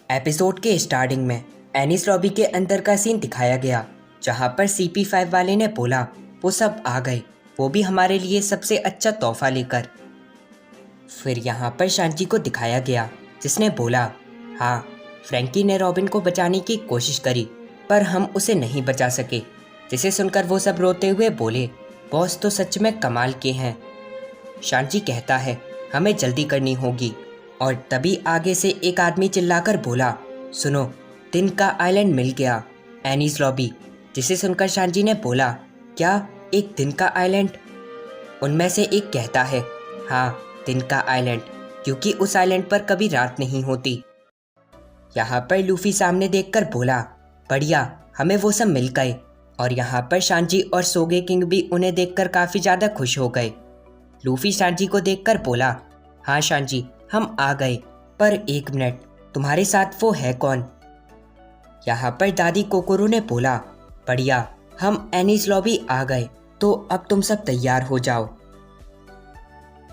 Episode के starting में एनिस lobby के अंदर का सीन दिखाया गया जहां पर CP5 वाले ने बोला वो सब आ गए, वो भी हमारे लिए सबसे अच्छा तोहफा लेकर। फिर यहाँ पर शांची को दिखाया गया जिसने बोला हाँ, फ्रैंकी ने रॉबिन को बचाने की कोशिश करी पर हम उसे नहीं बचा सके। जिसे सुनकर वो सब रोते हुए बोले बॉस तो सच में कमाल के हैं। शांची कहता है हमें जल्दी करनी होगी और तभी आगे से एक आदमी चिल्लाकर बोला सुनो, दिन का आइलैंड मिल गया एनीज लॉबी। जिसे सुनकर शांची ने बोला क्या एक दिन का आइलैंड? उनमें से एक कहता है हाँ, दिन का आइलैंड, क्योंकि उस आइलैंड पर कभी रात नहीं होती। यहाँ पर लूफी सामने देखकर बोला बढ़िया, हमें वो सब मिल गए। और यहाँ पर शांची और सोगे किंग भी उन्हें देखकर काफ़ी ज़्यादा खुश हो गए। लूफी शांची को देखकर बोला हाँ शांची, हम आ गए, पर एक मिनट, तुम्हारे साथ वो है कौन? यहाँ पर दादी कोकोरो ने बोला बढ़िया, हम एनीज लॉबी आ गए, तो अब तुम सब तैयार हो जाओ।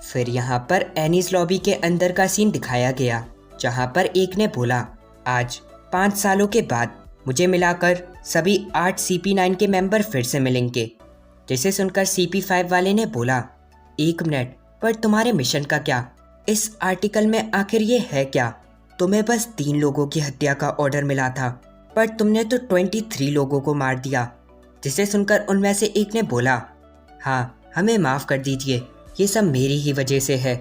फिर यहाँ पर एनीज लॉबी के अंदर का सीन दिखाया गया जहाँ पर एक ने बोला आज 5 सालों के बाद मुझे मिलाकर सभी 8 CP9 के मेंबर फिर से मिलेंगे। जिसे सुनकर CP5 वाले ने बोला एक मिनट, पर तुम्हारे मिशन का क्या? इस आर्टिकल में आखिर ये है क्या? तुम्हें बस 3 लोगों की हत्या का ऑर्डर मिला था पर तुमने तो 23 लोगों को मार दिया। जिसे सुनकर उनमें से एक ने बोला हाँ, हमें माफ़ कर दीजिए, ये सब मेरी ही वजह से है।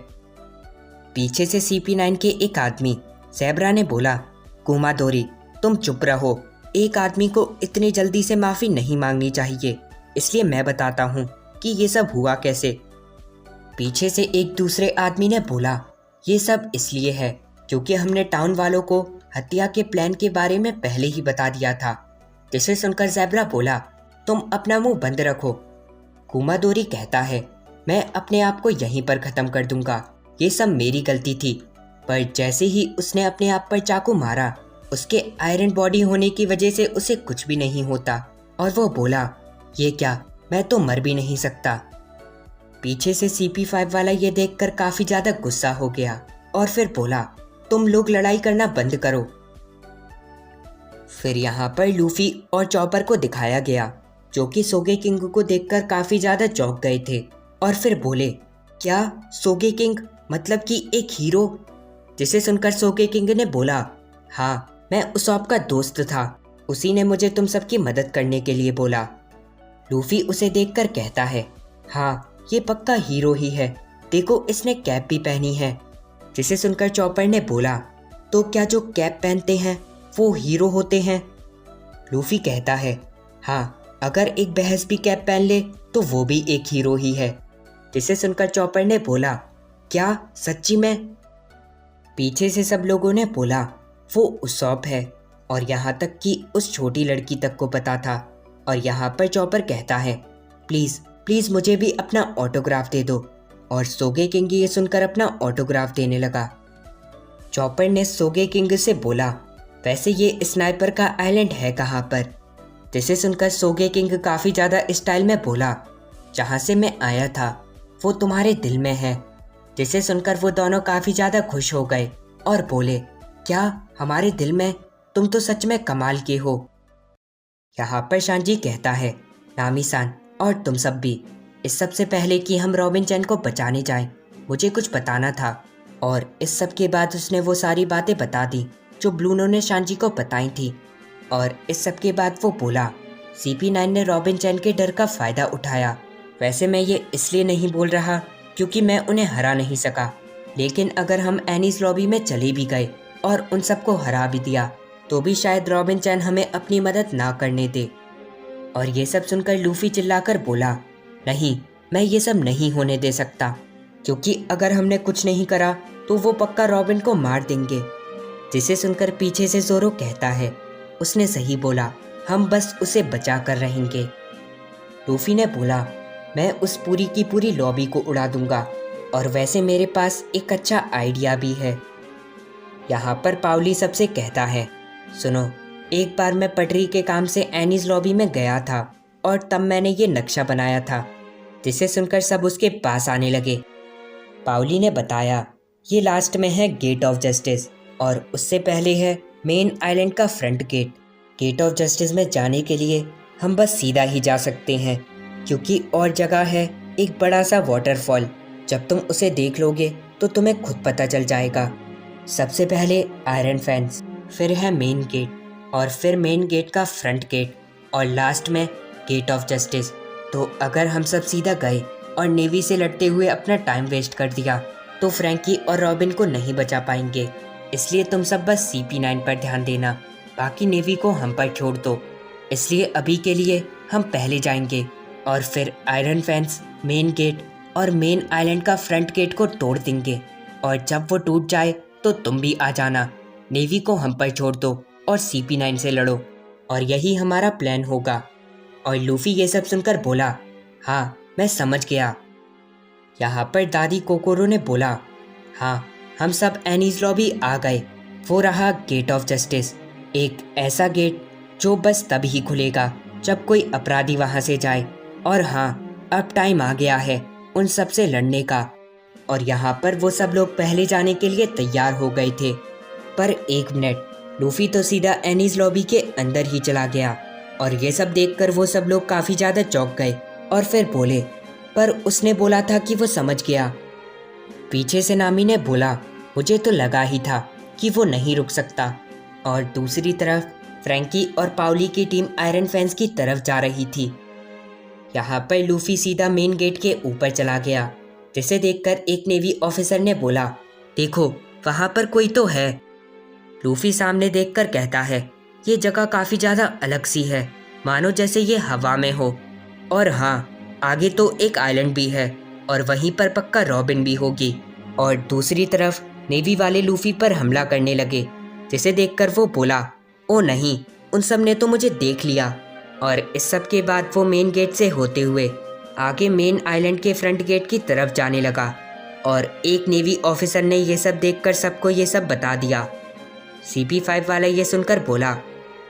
पीछे से CP9 के एक आदमी ज़ेब्रा ने बोला कुमादोरी, तुम चुप रहो, एक आदमी को इतनी जल्दी से माफ़ी नहीं मांगनी चाहिए, इसलिए मैं बताता हूँ कि ये सब हुआ कैसे। पीछे से एक दूसरे आदमी ने बोला ये सब इसलिए है क्योंकि हमने टाउन वालों को हत्या के प्लान के बारे में पहले ही बता दिया था। जिसे सुनकर ज़ेब्रा बोला तुम अपना मुंह बंद रखो। कुमादोरी कहता है मैं अपने आप को यहीं पर ख़त्म कर दूंगा, ये सब मेरी गलती थी। पर जैसे ही उसने अपने आप पर चाकू मारा, उसके आयरन बॉडी होने की वजह से उसे कुछ भी नहीं होता और वो बोला ये क्या, मैं तो मर भी नहीं सकता। पीछे से CP5 वाला ये देखकर काफ़ी ज़्यादा गुस्सा हो गया और फिर बोला तुम लोग लड़ाई करना बंद करो। फिर यहाँ पर लूफी और चॉपर को दिखाया गया जो कि सोगे किंग को देखकर काफ़ी ज़्यादा चौंक गए थे और फिर बोले क्या सोगे किंग, मतलब कि एक हीरो? जिसे सुनकर सोगे किंग ने बोला हाँ, मैं उसॉप का दोस्त था, उसी ने मुझे तुम सबकी मदद करने के लिए बोला। लूफी उसे देखकर कहता है हाँ, ये पक्का हीरो ही है, देखो इसने कैप भी पहनी है। जिसे सुनकर चॉपर ने बोला तो क्या जो कैप पहनते हैं वो हीरो होते हैं? लूफी कहता है हाँ, अगर एक बहस भी कैप पहन ले तो वो भी एक हीरो ही है। जिसे सुनकर चॉपर ने बोला क्या सच्ची में? पीछे से सब लोगों ने बोला वो उसॉप है, और यहाँ तक कि उस छोटी लड़की तक को पता था। और यहाँ पर चॉपर कहता है प्लीज़ प्लीज़ मुझे भी अपना ऑटोग्राफ दे दो। और सोगे किंग ये सुनकर अपना ऑटोग्राफ देने लगा। चॉपर ने सोगे किंग से बोला वैसे ये स्नाइपर का आइलैंड है कहाँ पर? जिसे सुनकर सोगे किंग काफ़ी ज़्यादा स्टाइल में बोला जहाँ से मैं आया था वो तुम्हारे दिल में है। जिसे सुनकर वो दोनों काफ़ी ज़्यादा खुश हो गए और बोले क्या हमारे दिल में? तुम तो सच में कमाल के हो। यहाँ पर शांजी कहता है नामी सान और तुम सब भी, इस सब से पहले कि हम रॉबिन चैन को बचाने जाएं, मुझे कुछ बताना था। और इस सब के बाद उसने वो सारी बातें बता दी जो ब्लूनो ने शांजी को बताई थी। और इस सब के बाद वो बोला CP9 ने रॉबिन चैन के डर का फ़ायदा उठाया। वैसे मैं ये इसलिए नहीं बोल रहा क्योंकि मैं उन्हें हरा नहीं सका, लेकिन अगर हम एनीज लॉबी में चले भी गए और उन सबको हरा भी दिया तो भी शायद रॉबिन चैन हमें अपनी मदद ना करने दे। और ये सब सुनकर लूफी चिल्लाकर बोला नहीं, मैं ये सब नहीं होने दे सकता, क्योंकि अगर हमने कुछ नहीं करा तो वो पक्का रॉबिन को मार देंगे। जिसे सुनकर पीछे से ज़ोरो कहता है उसने सही बोला, हम बस उसे बचा कर रहेंगे। लूफी ने बोला मैं उस पूरी की पूरी लॉबी को उड़ा दूंगा, और वैसे मेरे पास एक अच्छा आइडिया भी है। यहाँ पर पाउली सबसे कहता है सुनो, एक बार मैं पटरी के काम से एनीज लॉबी में गया था और तब मैंने ये नक्शा बनाया था। जिसे सुनकर सब उसके पास आने लगे। पाउली ने बताया ये लास्ट में है गेट ऑफ जस्टिस और उससे पहले है मेन आइलैंड का front gate, gate of justice में जाने के लिए हम बस सीधा ही जा सकते हैं, क्योंकि और जगह है एक बड़ा सा वाटरफॉल। जब तुम उसे देख लोगे तो तुम्हें खुद पता चल जाएगा। सबसे पहले आयरन फैंस, फिर है मेन गेट, और फिर मेन गेट का फ्रंट गेट, और लास्ट में गेट ऑफ जस्टिस। तो अगर हम सब सीधा गए और नेवी से लड़ते हुए अपना टाइम वेस्ट कर दिया तो फ्रैंकी और रॉबिन को नहीं बचा पाएंगे। इसलिए तुम सब बस CP9 पर ध्यान देना, बाकी नेवी को हम पर छोड़ दो। इसलिए अभी के लिए हम पहले जाएंगे और फिर आयरन फैंस, मेन गेट और मेन आइलैंड का फ्रंट गेट को तोड़ देंगे, और जब वो टूट जाए तो तुम भी आ जाना। नेवी को हम पर छोड़ दो और CP9 से लड़ो, और यही हमारा प्लान होगा। और लूफी ये सब सुनकर बोला, हाँ मैं समझ गया। यहाँ पर दादी कोकोरो ने बोला, हाँ हम सब एनीज लॉबी आ गए। वो रहा गेट ऑफ जस्टिस, एक ऐसा गेट जो बस तब ही खुलेगा जब कोई अपराधी वहाँ से जाए। और हाँ, अब टाइम आ गया है उन सब से लड़ने का। और यहाँ पर वो सब लोग पहले जाने के लिए तैयार हो गए थे। पर एक मिनट, लूफी तो सीधा एनीज लॉबी के अंदर ही चला गया, और ये सब देखकर वो सब लोग काफ़ी ज़्यादा चौंक गए और फिर बोले, पर उसने बोला था कि वो समझ गया। पीछे से नामी ने बोला, मुझे तो लगा ही था कि वो नहीं रुक सकता। और दूसरी तरफ फ्रैंकी और पाउली की टीम आयरन फैंस की तरफ जा रही थी। यहाँ पर लूफी सीधा मेन गेट के ऊपर चला गया, जिसे देखकर एक नेवी ऑफिसर ने बोला, देखो वहाँ पर कोई तो है। लूफी सामने देखकर कहता है, ये जगह काफ़ी ज़्यादा अलग सी है, मानो जैसे ये हवा में हो। और हाँ, आगे तो एक आइलैंड भी है और वहीं पर पक्का रॉबिन भी होगी। और दूसरी तरफ नेवी वाले लूफी पर हमला करने लगे, जिसे देखकर वो बोला, ओ नहीं, उन सब ने तो मुझे देख लिया। और इस सब के बाद वो मेन गेट से होते हुए आगे मेन आइलैंड के फ्रंट गेट की तरफ जाने लगा। और एक नेवी ऑफिसर ने ये सब देखकर सबको ये सब बता दिया। CP5 वाला ये सुनकर बोला,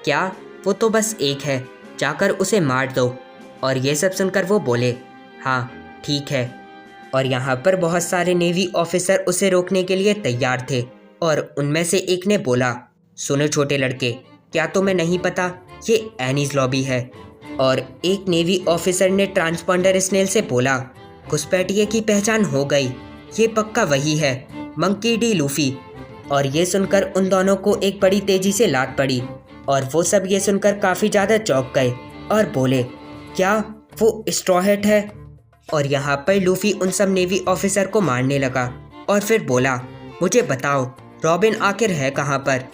क्या वो तो बस एक है, जाकर उसे मार दो। और ये सब सुनकर वो बोले, हाँ ठीक है। और यहाँ पर बहुत सारे नेवी ऑफिसर उसे रोकने के लिए तैयार थे, और उनमें से एक ने बोला, सुनो छोटे लड़के, क्या तुम्हें नहीं पता ये एनीज लॉबी है? और एक नेवी ऑफिसर ने ट्रांसपॉन्डर स्नेल से बोला, घुसपैठिए की पहचान हो गई, ये पक्का वही है, मंकी डी लूफी। और ये सुनकर उन दोनों को एक बड़ी तेजी से लात पड़ी, और वो सब ये सुनकर काफ़ी ज़्यादा चौंक गए और बोले, क्या वो स्ट्रॉ हैट है? और यहाँ पर लूफी उन सब नेवी ऑफिसर को मारने लगा और फिर बोला, मुझे बताओ रॉबिन आखिर है कहाँ पर?